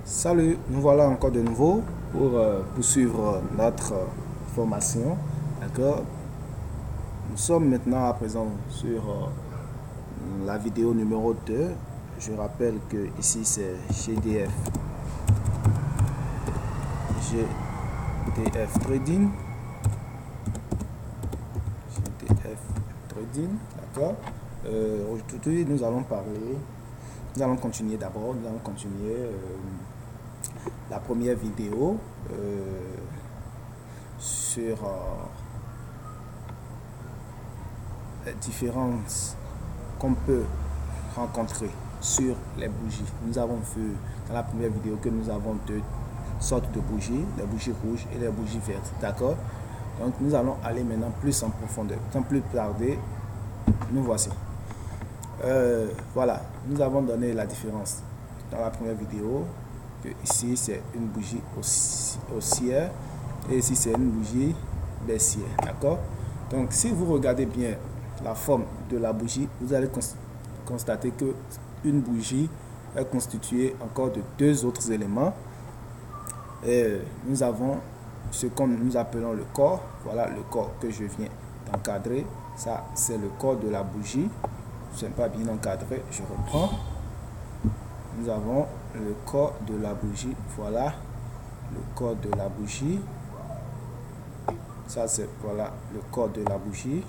Salut, nous voilà encore de nouveau pour poursuivre notre formation. D'accord. Nous sommes maintenant à présent sur la vidéo numéro 2. Je rappelle que ici c'est GDF Trading. GDF Trading, d'accord. Aujourd'hui nous allons continuer d'abord, la première vidéo sur les différences qu'on peut rencontrer sur les bougies. Nous avons vu dans la première vidéo que nous avons deux sortes de bougies, les bougies rouges et les bougies vertes, d'accord. Donc nous allons aller maintenant plus en profondeur. Sans plus tarder, nous voici. Voilà, nous avons donné la différence dans la première vidéo, que ici c'est une bougie haussière et ici c'est une bougie baissière, d'accord. Donc si vous regardez bien la forme de la bougie, vous allez constater que une bougie est constituée encore de deux autres éléments. Et nous avons ce que nous appelons le corps. Voilà le corps que je viens d'encadrer. Ça c'est le corps de la bougie. Je ne sais pas bien encadré, je reprends. Nous avons le corps de la bougie. Voilà le corps de la bougie. Ça c'est voilà le corps de la bougie.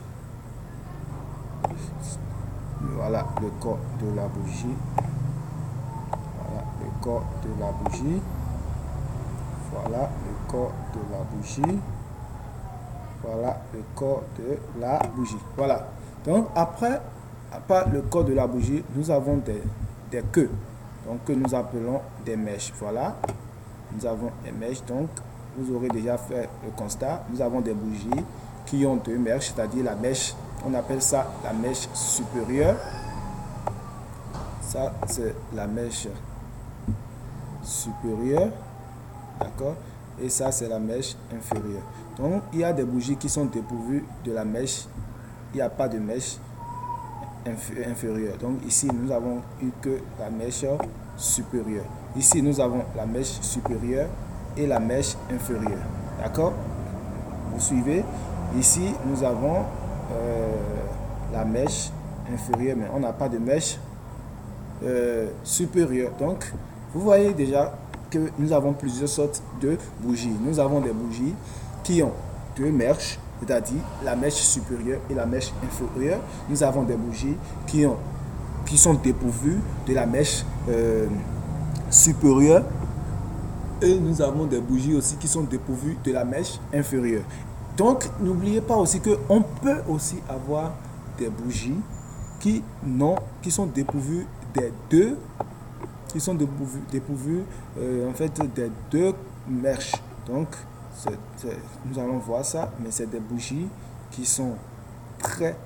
Voilà le corps de la bougie. Voilà le corps de la bougie. Voilà le corps de la bougie. Voilà le corps de la bougie. Voilà. Donc après, à part le corps de la bougie, nous avons des queues, donc que nous appelons des mèches. Voilà, nous avons des mèches. Donc vous aurez déjà fait le constat. Nous avons des bougies qui ont deux mèches, c'est-à-dire la mèche, on appelle ça la mèche supérieure. Ça c'est la mèche supérieure, d'accord, et ça c'est la mèche inférieure. Donc il y a des bougies qui sont dépourvues de la mèche, il n'y a pas de mèche inférieure. Donc ici nous avons eu que la mèche supérieure. Ici nous avons la mèche supérieure et la mèche inférieure, d'accord. Vous suivez? Ici nous avons la mèche inférieure, mais on n'a pas de mèche supérieure. Donc vous voyez déjà que nous avons plusieurs sortes de bougies. Nous avons des bougies qui ont deux mèches, c'est-à-dire la mèche supérieure et la mèche inférieure. Nous avons des bougies qui sont dépourvues de la mèche supérieure, et nous avons des bougies aussi qui sont dépourvues de la mèche inférieure. Donc n'oubliez pas aussi que on peut aussi avoir des bougies qui sont dépourvues des deux, en fait des deux mèches. Donc nous allons voir ça, mais c'est des bougies qui sont très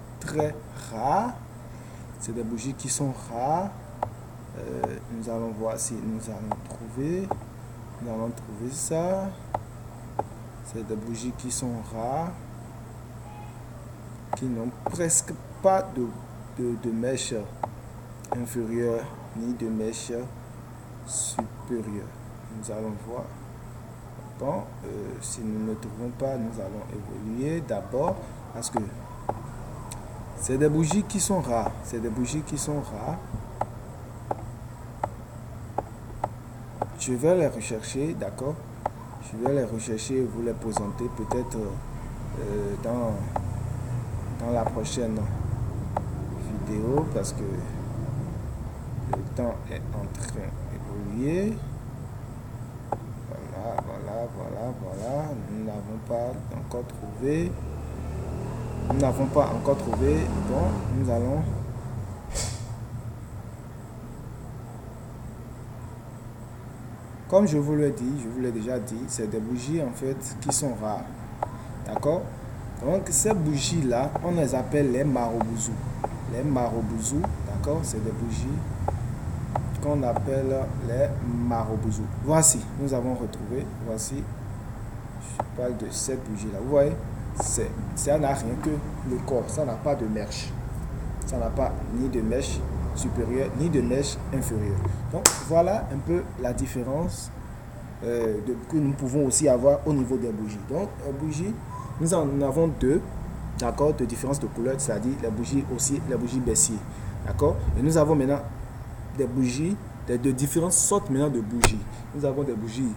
rares. C'est des bougies qui sont rares. Nous allons voir si nous allons trouver ça. C'est des bougies qui sont rares, qui n'ont presque pas de mèche inférieure ni de mèche supérieure. Nous allons voir. Bon, si nous ne trouvons pas, nous allons évoluer d'abord, parce que c'est des bougies qui sont rares. C'est des bougies qui sont rares. Je vais les rechercher, d'accord. Je vais les rechercher et vous les présenter peut-être dans la prochaine vidéo, parce que le temps est en train d'évoluer. Voilà. Nous n'avons pas encore trouvé. Bon, nous allons. Comme je vous l'ai déjà dit, c'est des bougies en fait qui sont rares. D'accord? Donc ces bougies-là, on les appelle les marobouzou. Les marobouzou, d'accord? C'est des bougies qu'on appelle les marobouzou. Voici, nous avons retrouvé. Voici, je parle de cette bougie-là. Vous voyez? Ça n'a rien que le corps. Ça n'a pas de mèche. Ça n'a pas ni de mèche supérieure ni de mèche inférieure. Donc voilà un peu la différence que nous pouvons aussi avoir au niveau des bougies. Donc bougies, nous en avons deux, d'accord, de différence de couleur, c'est-à-dire les bougies aussi, les bougies Bessier, d'accord. Et nous avons maintenant des bougies, de différentes sortes maintenant de bougies. Nous avons des bougies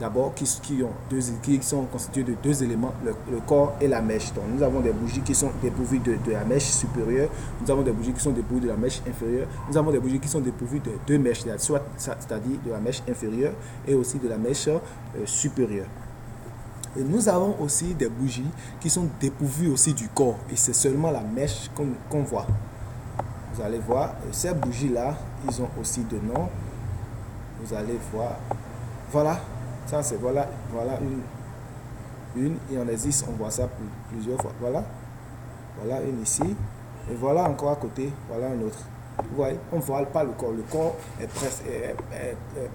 d'abord qui sont constituées de deux éléments, le corps et la mèche. Donc nous avons des bougies qui sont dépourvues de la mèche supérieure, nous avons des bougies qui sont dépourvues de la mèche inférieure, nous avons des bougies qui sont dépourvues de deux mèches, c'est-à-dire de la mèche inférieure et aussi de la mèche supérieure. Et nous avons aussi des bougies qui sont dépourvues aussi du corps, et c'est seulement la mèche qu'on voit. Vous allez voir, ces bougies-là, ils ont aussi de noms. Vous allez voir, voilà, ça c'est voilà une, et en existe, on voit ça plusieurs fois. Voilà une ici, et voilà encore à côté, voilà un autre. Vous voyez, on ne voit pas le corps est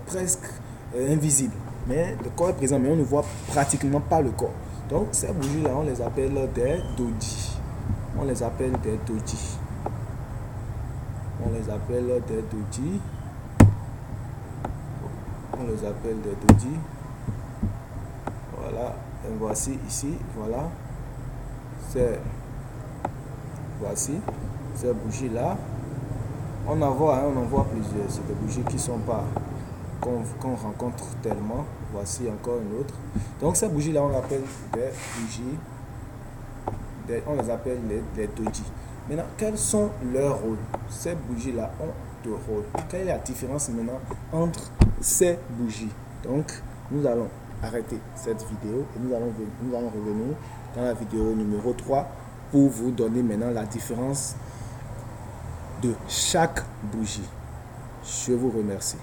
presque invisible, mais le corps est présent, mais on ne voit pratiquement pas le corps. Donc ces bougies-là, on les appelle des doji. On les appelle des doji. On les appelle des doji. On les appelle des doji. Voilà, et voici ici, voilà. Voici ces bougies-là. On en voit plusieurs. C'est des bougies qui sont pas qu'on rencontre tellement. Voici encore une autre. Donc ces bougies-là, on l'appelle des bougies. On les appelle les doji. Maintenant, quels sont leurs rôles? Ces bougies-là ont deux rôles. Quelle est la différence maintenant entre ces bougies? Donc, nous allons arrêter cette vidéo et nous allons revenir dans la vidéo numéro 3 pour vous donner maintenant la différence de chaque bougie. Je vous remercie.